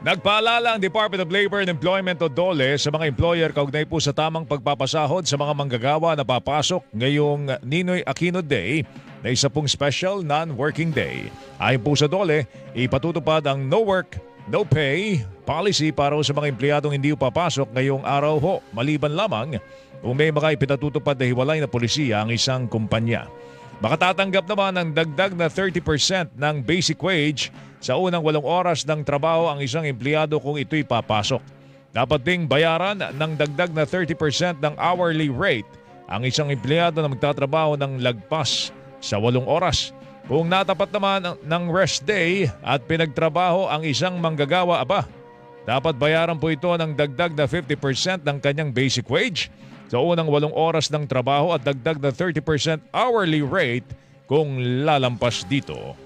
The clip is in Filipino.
Nagpaalala ang Department of Labor and Employment o DOLE sa mga employer kaugnay po sa tamang pagpapasahod sa mga manggagawa na papasok ngayong Ninoy Aquino Day na isa pong special non-working day. Ayon po sa DOLE, ipatutupad ang no work, no pay policy para sa mga empleyadong hindi papasok ngayong araw ho, maliban lamang kung may mga ipinatutupad na hiwalay na polisiya ang isang kumpanya. Makatatanggap naman ng dagdag na 30% ng basic wage sa unang 8 oras ng trabaho ang isang empleyado kung ito'y papasok. Dapat ding bayaran ng dagdag na 30% ng hourly rate ang isang empleyado na magtatrabaho ng lagpas sa 8 oras. Kung natapat naman ng rest day at pinagtrabaho ang isang manggagawa, dapat bayaran po ito ng dagdag na 50% ng kanyang basic wage sa unang 8 oras ng trabaho at dagdag na 30% hourly rate kung lalampas dito.